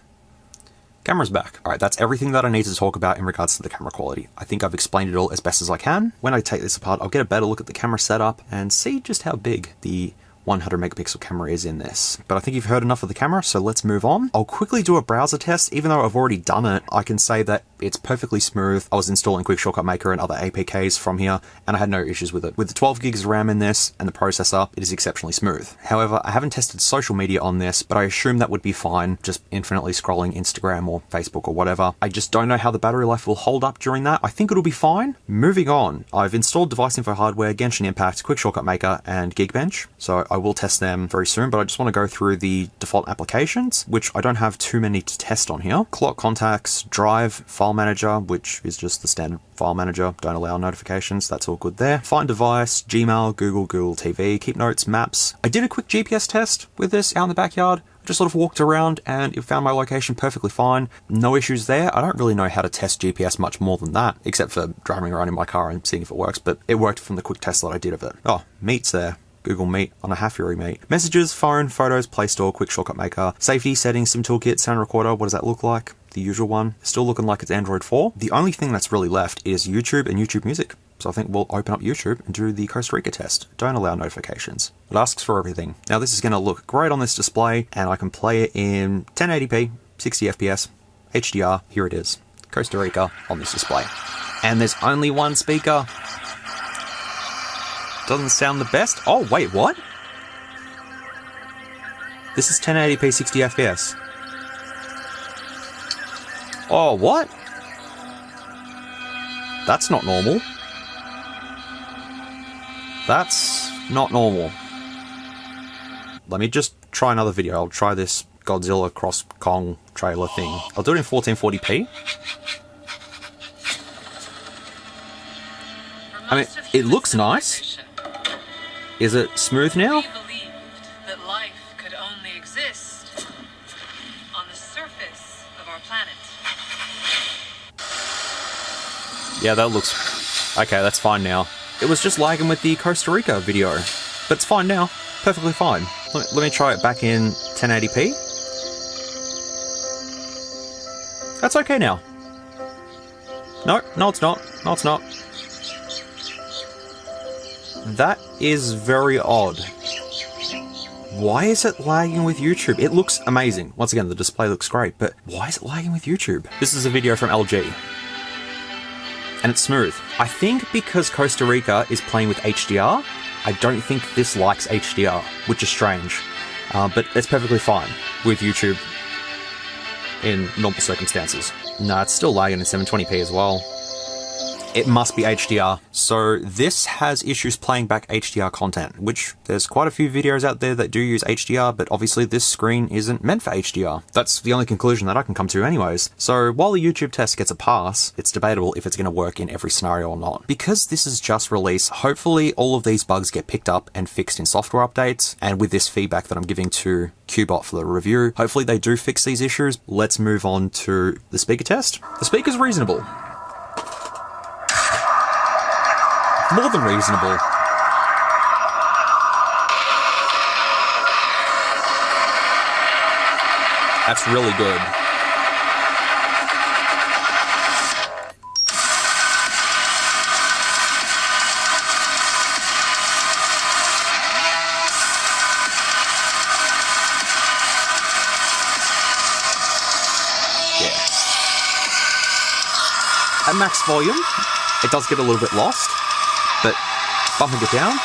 Camera's back. Alright, that's everything that I need to talk about in regards to the camera quality. I think I've explained it all as best as I can. When I take this apart, I'll get a better look at the camera setup and see just how big the 100 megapixel camera is in this. But I think you've heard enough of the camera, so let's move on. I'll quickly do a browser test. Even though I've already done it, I can say that it's perfectly smooth. I was installing QuickShortcutMaker and other APKs from here, and I had no issues with it. With the 12 gigs of RAM in this and the processor, it is exceptionally smooth. However, I haven't tested social media on this, but I assume that would be fine, just infinitely scrolling Instagram or Facebook or whatever. I just don't know how the battery life will hold up during that. I think it'll be fine. Moving on, I've installed DeviceInfoHW, Genshin Impact, QuickShortcutMaker, and Geekbench, so I will test them very soon, but I just want to go through the default applications, which I don't have too many to test on here. Clock Contacts, Drive, File Manager, which is just the standard file manager, don't allow notifications, that's all good there. Find Device, Gmail, Google TV, Keep Notes, Maps. I did a quick GPS test with this out in the backyard. I just sort of walked around and it found my location perfectly fine. No issues there. I don't really know how to test GPS much more than that, except for driving around in my car and seeing if it works, but it worked from the quick test that I did of it. Oh, Meet's there. Google Meet on a Hafury Meet. Messages, phone, photos, Play Store, QuickShortcutMaker, safety, settings, SIM toolkit, sound recorder. What does that look like? The usual one. Still looking like it's Android 4. The only thing that's really left is YouTube and YouTube Music. So I think we'll open up YouTube and do the Costa Rica test. Don't allow notifications. It asks for everything. Now this is going to look great on this display, and I can play it in 1080p, 60 FPS, HDR. Here it is. Costa Rica on this display. And there's only one speaker. Doesn't sound the best. Oh, wait, what? This is 1080p 60 FPS. Oh, what? That's not normal. That's not normal. Let me just try another video. I'll try this Godzilla Cross Kong trailer thing. I'll do it in 1440p. I mean, it looks nice. Is it smooth now? We believed that life could only exist on the surface of our planet. Yeah, that looks... Okay, that's fine now. It was just lagging with the Costa Rica video, but it's fine now. Perfectly fine. Let me try it back in 1080p. That's okay now. No, it's not. No, it's not. That is very odd. Why is it lagging with YouTube? It looks amazing. Once again, the display looks great, but why is it lagging with YouTube? This is a video from LG. And it's smooth. I think because Costa Rica is playing with HDR, I don't think this likes HDR, which is strange. But it's perfectly fine with YouTube in normal circumstances. No, it's still lagging in 720p as well. It must be HDR. So this has issues playing back HDR content, which there's quite a few videos out there that do use HDR, but obviously this screen isn't meant for HDR. That's the only conclusion that I can come to anyways. So while the YouTube test gets a pass, it's debatable if it's going to work in every scenario or not. Because this is just released, hopefully all of these bugs get picked up and fixed in software updates, and with this feedback that I'm giving to Cubot for the review, hopefully they do fix these issues. Let's move on to the speaker test. The speaker's reasonable. More than reasonable. That's really good. at max volume, it does get a little bit lost, but bumping it down,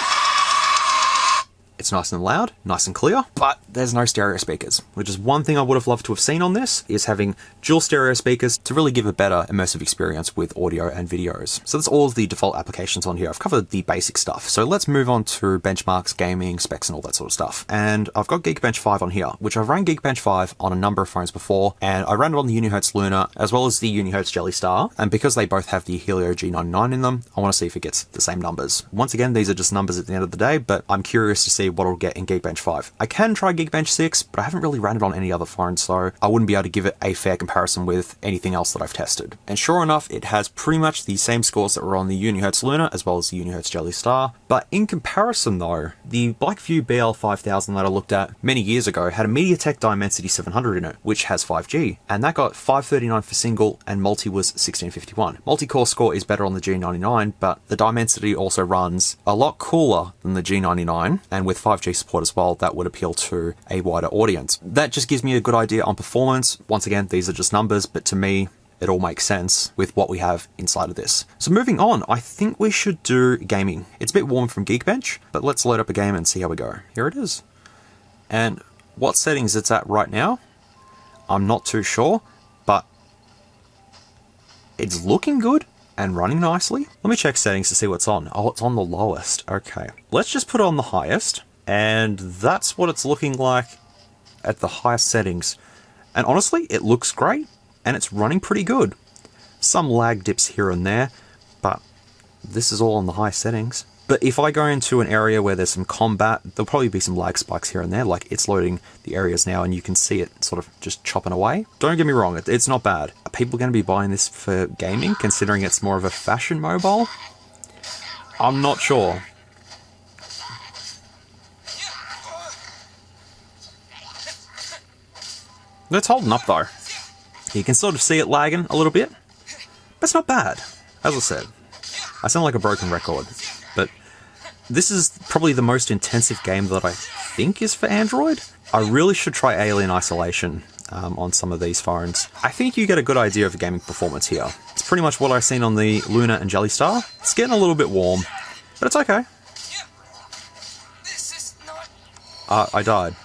it's nice and loud, nice and clear, but there's no stereo speakers, which is one thing I would have loved to have seen on this, is having dual stereo speakers to really give a better immersive experience with audio and videos. So that's all of the default applications on here. I've covered the basic stuff. So let's move on to benchmarks, gaming, specs, and all that sort of stuff. And I've got Geekbench 5 on here, which I've run Geekbench 5 on a number of phones before, and I ran it on the UniHertz Luna, as well as the UniHertz Jelly Star, and because they both have the Helio G99 in them, I want to see if it gets the same numbers. Once again, these are just numbers at the end of the day, but I'm curious to see what it'll get in Geekbench 5. I can try Geekbench 6, but I haven't really ran it on any other phone, so I wouldn't be able to give it a fair comparison with anything else that I've tested. And sure enough, it has pretty much the same scores that were on the UniHertz Luna, as well as the UniHertz Jelly Star. But in comparison though, the Blackview BL5000 that I looked at many years ago had a MediaTek Dimensity 700 in it, which has 5G, and that got 539 for single, and multi was 1651. Multi-core score is better on the G99, but the Dimensity also runs a lot cooler than the G99, and with 5G support as well, that would appeal to a wider audience. That just gives me a good idea on performance. Once again, these are just numbers, but to me, it all makes sense with what we have inside of this. So moving on, I think we should do gaming. It's a bit warm from Geekbench, but let's load up a game and see how we go. Here it is. And what settings it's at right now, I'm not too sure, but it's looking good and running nicely. Let me check settings to see what's on. Oh, it's on the lowest. Okay. Let's just put it on the highest. And that's what it's looking like at the highest settings. And honestly, it looks great and it's running pretty good. Some lag dips here and there, but this is all on the high settings. But if I go into an area where there's some combat, there'll probably be some lag spikes here and there, like it's loading the areas now and you can see it sort of just chopping away. Don't get me wrong, it's not bad. Are people going to be buying this for gaming, considering it's more of a fashion mobile? I'm not sure. It's holding up though. You can sort of see it lagging a little bit, but it's not bad. As I said, I sound like a broken record, but this is probably the most intensive game that I think is for Android. I really should try Alien Isolation on some of these phones. I think you get a good idea of gaming performance here. It's pretty much what I've seen on the Luna and Jelly Star. It's getting a little bit warm, but it's okay. I died.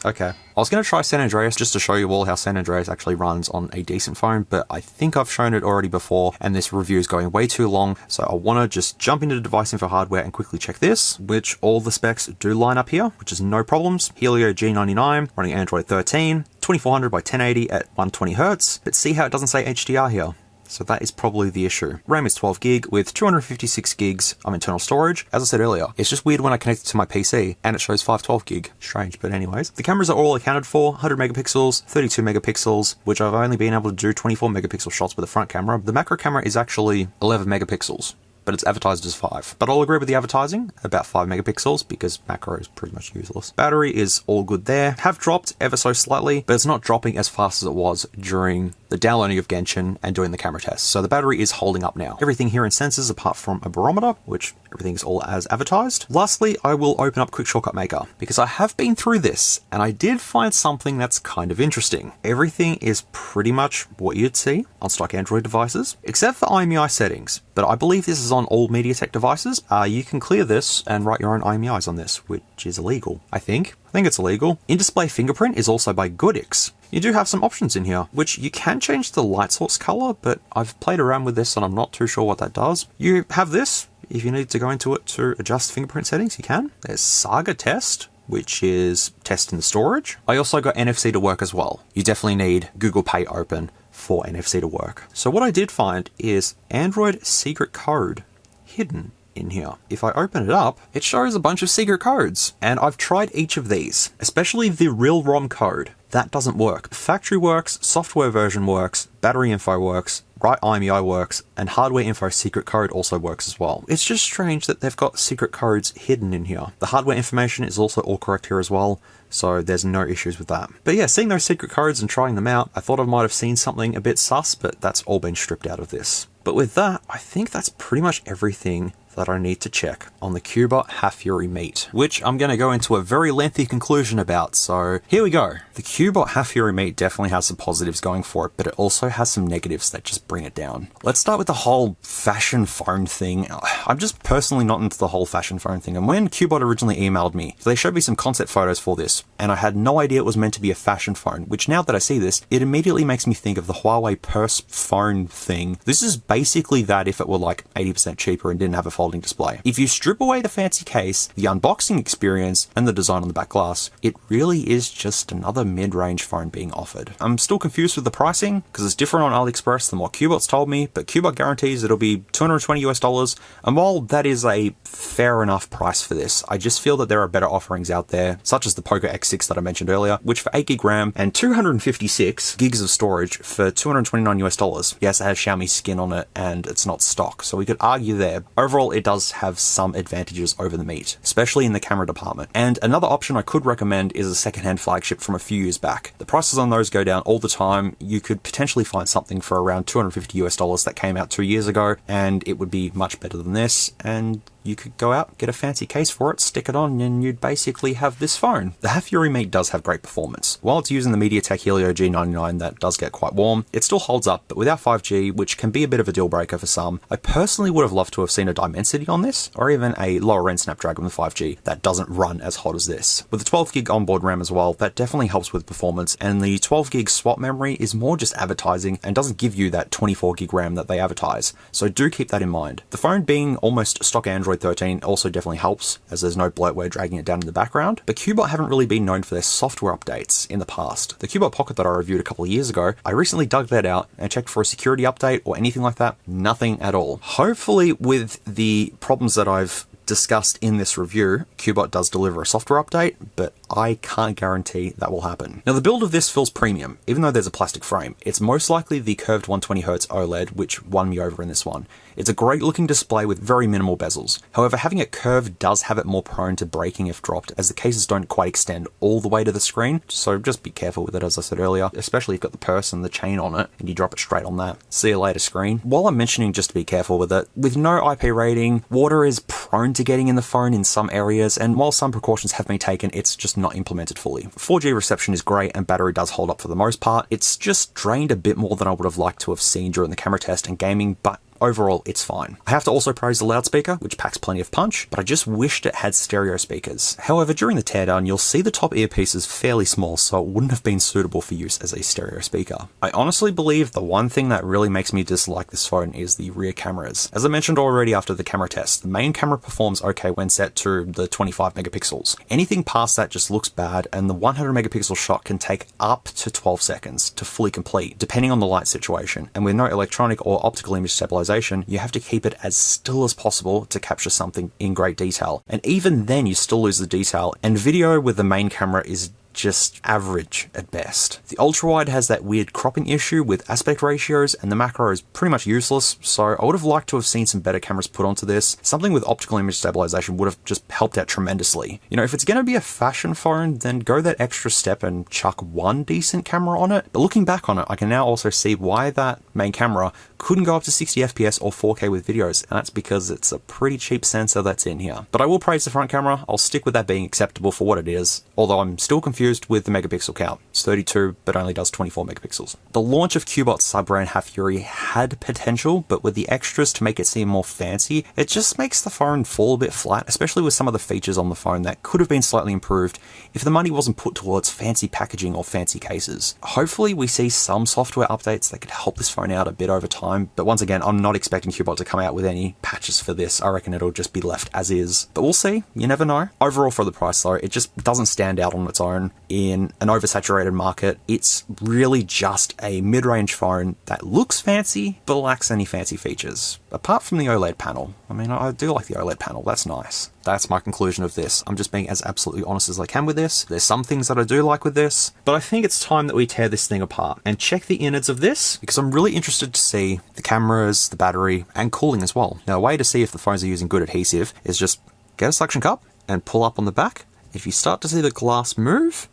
Okay. I was going to try San Andreas just to show you all how San Andreas actually runs on a decent phone, but I think I've shown it already before and this review is going way too long, so I want to just jump into DeviceInfoHW and quickly check this, which all the specs do line up here, which is no problems. Helio G99 running Android 13, 2400 by 1080 at 120Hz, but see how it doesn't say HDR here? So that is probably the issue. RAM is 12 gig with 256 gigs of internal storage. As I said earlier, it's just weird when I connect it to my PC and it shows 512 gig. Strange, but anyways. The cameras are all accounted for, 100 megapixels, 32 megapixels, which I've only been able to do 24 megapixel shots with the front camera. The macro camera is actually 11 megapixels. But it's advertised as 5. But I'll agree with the advertising, about 5 megapixels, because macro is pretty much useless. Battery is all good there. Have dropped ever so slightly, but it's not dropping as fast as it was during the downloading of Genshin and doing the camera tests. So the battery is holding up now. Everything here in sensors, apart from a barometer, which everything's all as advertised. Lastly, I will open up QuickShortcutMaker, because I have been through this, and I did find something that's kind of interesting. Everything is pretty much what you'd see on stock Android devices, except for IMEI settings. But I believe this is on all MediaTek devices. You can clear this and write your own IMEIs on this, which is illegal, I think. I think it's illegal. In-display fingerprint is also by Goodix. You do have some options in here, which you can change the light source color, but I've played around with this and I'm not too sure what that does. You have this. If you need to go into it to adjust fingerprint settings, you can. There's Saga Test, which is testing the storage. I also got NFC to work as well. You definitely need Google Pay open for NFC to work. So what I did find is Android secret code hidden in here. If I open it up, it shows a bunch of secret codes, and I've tried each of these, especially the real ROM code. That doesn't work. Factory works, software version works, battery info works, Write IMEI works, and hardware info secret code also works as well. It's just strange that they've got secret codes hidden in here. The hardware information is also all correct here as well, so there's no issues with that. But yeah, seeing those secret codes and trying them out, I thought I might have seen something a bit sus, but that's all been stripped out of this. But with that, I think that's pretty much everything that I need to check on the Cubot Hafury Meet, which I'm going to go into a very lengthy conclusion about, so here we go. The Cubot Hafury Meet definitely has some positives going for it, but it also has some negatives that just bring it down. Let's start with the whole fashion phone thing. I'm just personally not into the whole fashion phone thing, and when Cubot originally emailed me, they showed me some concept photos for this, and I had no idea it was meant to be a fashion phone, which now that I see this, it immediately makes me think of the Huawei purse phone thing. This is basically that if it were like 80% cheaper and didn't have a folding display. If you strip away the fancy case, the unboxing experience, and the design on the back glass, it really is just another mid-range phone being offered. I'm still confused with the pricing, because it's different on AliExpress than what Cubot's told me, but Cubot guarantees it'll be $220 US, and while that is a fair enough price for this, I just feel that there are better offerings out there, such as the Poco X6 that I mentioned earlier, which for 8GB RAM and 256 gigs of storage for $229 US. Yes, it has Xiaomi skin on it and it's not stock, so we could argue there. Overall, it does have some advantages over the Meet, especially in the camera department. And another option I could recommend is a secondhand flagship from a few years back. The prices on those go down all the time. You could potentially find something for around $250 US that came out 2 years ago, and it would be much better than this, and you could go out, get a fancy case for it, stick it on, and you'd basically have this phone. The Hafury Meet does have great performance. While it's using the MediaTek Helio G99 that does get quite warm, it still holds up, but without 5G, which can be a bit of a deal breaker for some. I personally would have loved to have seen a Dimensity on this, or even a lower end Snapdragon with 5G that doesn't run as hot as this. With the 12GB onboard RAM as well, that definitely helps with performance, and the 12GB swap memory is more just advertising and doesn't give you that 24GB RAM that they advertise, so do keep that in mind. The phone being almost stock Android 13 also definitely helps, as there's no bloatware dragging it down in the background, but Cubot haven't really been known for their software updates in the past. The Cubot Pocket that I reviewed a couple of years ago, I recently dug that out and checked for a security update or anything like that. Nothing at all. Hopefully with the problems that I've discussed in this review, Cubot does deliver a software update, but I can't guarantee that will happen. Now the build of this feels premium, even though there's a plastic frame. It's most likely the curved 120Hz OLED, which won me over in this one. It's a great looking display with very minimal bezels. However, having it curved does have it more prone to breaking if dropped, as the cases don't quite extend all the way to the screen, so just be careful with it, as I said earlier, especially if you've got the purse and the chain on it, and you drop it straight on that. See you later screen. While I'm mentioning just to be careful with it, with no IP rating, water is prone to getting in the phone in some areas, and while some precautions have been taken, it's just not implemented fully. 4G reception is great and battery does hold up for the most part. It's just drained a bit more than I would have liked to have seen during the camera test and gaming, but overall, it's fine. I have to also praise the loudspeaker, which packs plenty of punch, but I just wished it had stereo speakers. However, during the teardown, you'll see the top earpiece is fairly small, so it wouldn't have been suitable for use as a stereo speaker. I honestly believe the one thing that really makes me dislike this phone is the rear cameras. As I mentioned already after the camera test, the main camera performs okay when set to the 25 megapixels. Anything past that just looks bad, and the 100 megapixel shot can take up to 12 seconds to fully complete, depending on the light situation, and with no electronic or optical image stabilization, you have to keep it as still as possible to capture something in great detail. And even then you still lose the detail, and video with the main camera is just average at best. The ultra-wide has that weird cropping issue with aspect ratios, and the macro is pretty much useless, so I would have liked to have seen some better cameras put onto this. Something with optical image stabilization would have just helped out tremendously. You know, if it's going to be a fashion phone, then go that extra step and chuck one decent camera on it. But looking back on it, I can now also see why that main camera couldn't go up to 60 FPS or 4K with videos, and that's because it's a pretty cheap sensor that's in here. But I will praise the front camera. I'll stick with that being acceptable for what it is, although I'm still confused with the megapixel count. It's 32, but only does 24 megapixels. The launch of Cubot's sub-brand Hafury had potential, but with the extras to make it seem more fancy, it just makes the phone fall a bit flat, especially with some of the features on the phone that could have been slightly improved if the money wasn't put towards fancy packaging or fancy cases. Hopefully we see some software updates that could help this phone out a bit over time, but once again, I'm not expecting Cubot to come out with any patches for this. I reckon it'll just be left as is, but we'll see. You never know. Overall, for the price though, it just doesn't stand out on its own. In an oversaturated market, it's really just a mid-range phone that looks fancy but lacks any fancy features, apart from the OLED panel. I mean, I do like the OLED panel, that's nice. That's my conclusion of this. I'm just being as absolutely honest as I can with this. There's some things that I do like with this, but I think it's time that we tear this thing apart and check the innards of this, because I'm really interested to see the cameras, the battery, and cooling as well. Now, a way to see if the phones are using good adhesive is just get a suction cup and pull up on the back. If you start to see the glass move,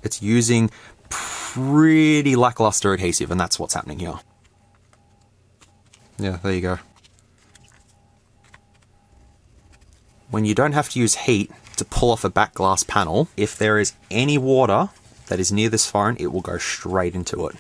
it's using pretty lackluster adhesive, and that's what's happening here. Yeah, there you go. when you don't have to use heat to pull off a back glass panel, if there is any water that is near this phone, it will go straight into it.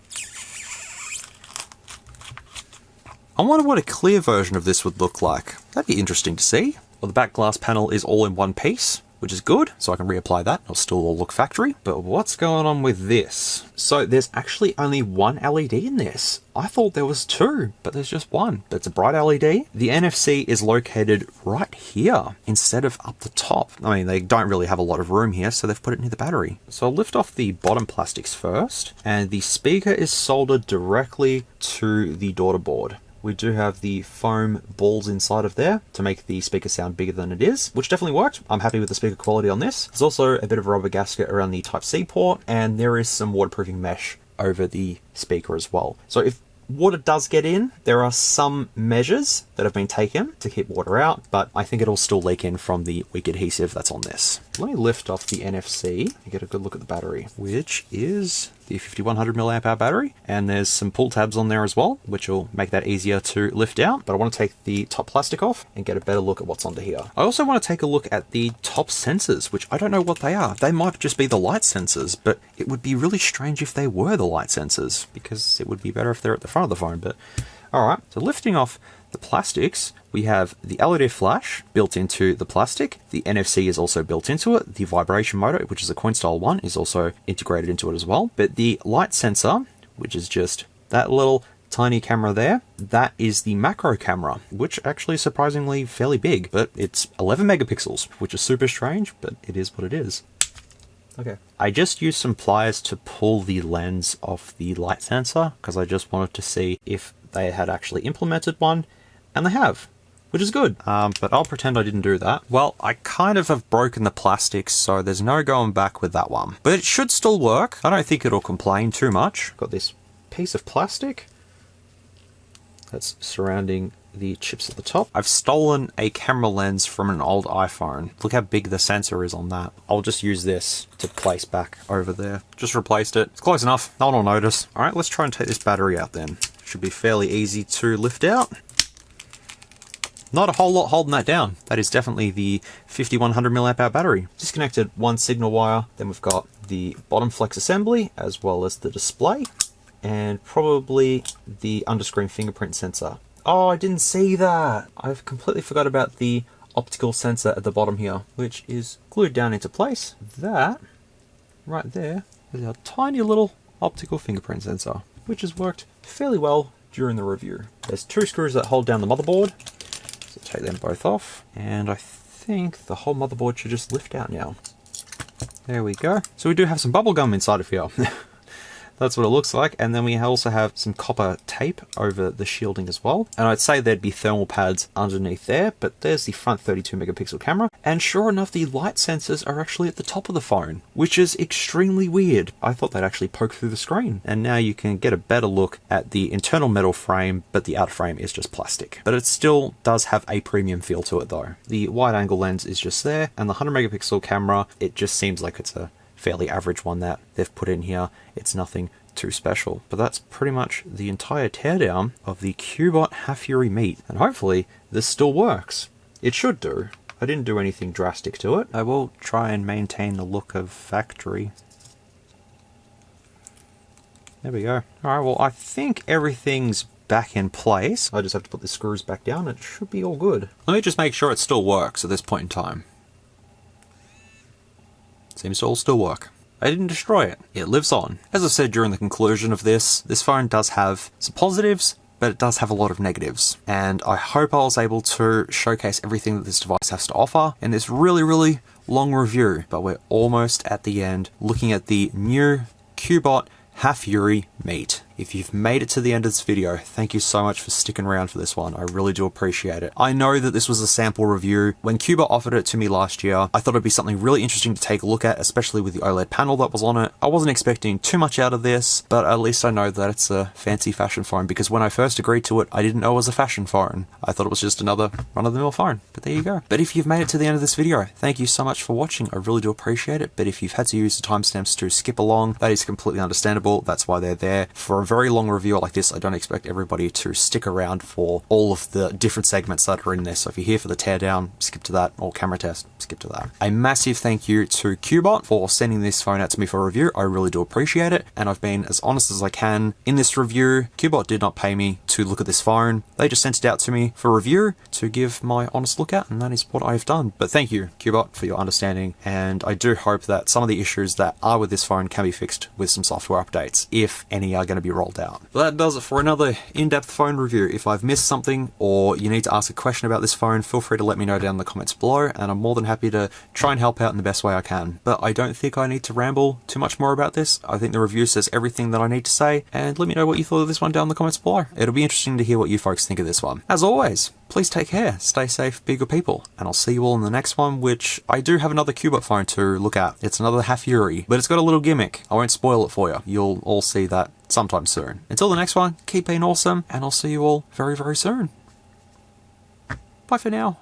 I wonder what a clear version of this would look like. That'd be interesting to see. Well, the back glass panel is all in one piece, which is good, so I can reapply that. It'll still all look factory. But what's going on with this? So there's actually only one LED in this. I thought there was two, but there's just one. It's a bright LED. The NFC is located right here instead of up the top. I mean, they don't really have a lot of room here, so they've put it near the battery. So I'll lift off the bottom plastics first, and the speaker is soldered directly to the daughter board. We do have the foam balls inside of there to make the speaker sound bigger than it is, which definitely worked. I'm happy with the speaker quality on this. There's also a bit of a rubber gasket around the Type-C port, and there is some waterproofing mesh over the speaker as well. So if water does get in, there are some measures that have been taken to keep water out, but I think it'll still leak in from the weak adhesive that's on this. Let me lift off the NFC and get a good look at the battery, which is the 5100 mAh battery, and there's some pull tabs on there as well, which will make that easier to lift out. But I want to take the top plastic off and get a better look at what's under here. I also want to take a look at the top sensors, which I don't know what they are. They might just be the light sensors, but it would be really strange if they were the light sensors, because it would be better if they're at the front of the phone. But all right, so lifting off the plastics, we have the LED flash built into the plastic. The NFC is also built into it. The vibration motor, which is a coin style one, is also integrated into it as well. But the light sensor, which is just that little tiny camera there, that is the macro camera, which actually is surprisingly fairly big, but it's 11 megapixels, which is super strange, but it is what it is. Okay. I just used some pliers to pull the lens off the light sensor because I just wanted to see if they had actually implemented one, and they have, which is good. But I'll pretend I didn't do that. Well, I kind of have broken the plastics, so there's no going back with that one. But it should still work. I don't think it'll complain too much. Got this piece of plastic that's surrounding the chips at the top. I've stolen a camera lens from an old iPhone. Look how big the sensor is on that. I'll just use this to place back over there. Just replaced it. It's close enough. No one will notice. All right, let's try and take this battery out then. Should be fairly easy to lift out. Not a whole lot holding that down. That is definitely the 5100 mAh battery. Disconnected one signal wire. Then we've got the bottom flex assembly as well as the display, and probably the underscreen fingerprint sensor. Oh, I didn't see that. I've completely forgot about the optical sensor at the bottom here, which is glued down into place. That right there is a tiny little optical fingerprint sensor, which has worked fairly well during the review. There's two screws that hold down the motherboard, so take them both off, and I think the whole motherboard should just lift out now. There we go. So we do have some bubble gum inside of here. That's what it looks like, and then we also have some copper tape over the shielding as well. And I'd say there'd be thermal pads underneath there, but there's the front 32 megapixel camera, and sure enough, the light sensors are actually at the top of the phone, which is extremely weird. I thought they'd actually poke through the screen, and now you can get a better look at the internal metal frame, but the outer frame is just plastic. But it still does have a premium feel to it though. The wide angle lens is just there, and the 100 megapixel camera, it just seems like it's a fairly average one that they've put in here. It's nothing too special. But that's pretty much the entire teardown of the Cubot Hafury Meet, and hopefully this still works. It should do. I didn't do anything drastic to it. I will try and maintain the look of factory. There we go. Alright, well I think everything's back in place. I just have to put the screws back down. It should be all good. Let me just make sure it still works at this point in time. Seems to all still work. I didn't destroy it. It lives on. As I said during the conclusion of this phone does have some positives, but it does have a lot of negatives. And I hope I was able to showcase everything that this device has to offer in this really, really long review. But we're almost at the end, looking at the new Cubot Hafury Meet. If you've made it to the end of this video, thank you so much for sticking around for this one. I really do appreciate it. I know that this was a sample review. When Cubot offered it to me last year, I thought it'd be something really interesting to take a look at, especially with the OLED panel that was on it. I wasn't expecting too much out of this, but at least I know that it's a fancy fashion phone, because when I first agreed to it, I didn't know it was a fashion phone. I thought it was just another run-of-the-mill phone, but there you go. But if you've made it to the end of this video, thank you so much for watching. I really do appreciate it, but if you've had to use the timestamps to skip along, that is completely understandable. That's why they're there. For a very long review like this, I don't expect everybody to stick around for all of the different segments that are in this. So if you're here for the teardown, skip to that, or camera test, skip to that. A massive thank you to Cubot for sending this phone out to me for review. I really do appreciate it, and I've been as honest as I can in this review. Cubot did not pay me to look at this phone. They just sent it out to me for review to give my honest look at, and that is what I've done. But thank you, Cubot, for your understanding, and I do hope that some of the issues that are with this phone can be fixed with some software updates, if any are going to be rolled out. But that does it for another in-depth phone review. If I've missed something, or you need to ask a question about this phone, feel free to let me know down in the comments below, and I'm more than happy to try and help out in the best way I can. But I don't think I need to ramble too much more about this. I think the review says everything that I need to say, and let me know what you thought of this one down in the comments below. It'll be interesting to hear what you folks think of this one. As always, please take care, stay safe, be good people, and I'll see you all in the next one, which I do have another Cubot phone to look at. It's another Hafury, but it's got a little gimmick. I won't spoil it for you. You'll all see that sometime soon. Until the next one, keep being awesome, and I'll see you all very, very soon. Bye for now.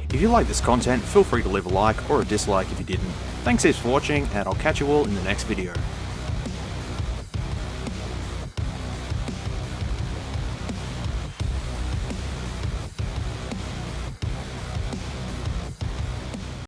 If you like this content, feel free to leave a like or a dislike if you didn't. Thanks heaps for watching, and I'll catch you all in the next video.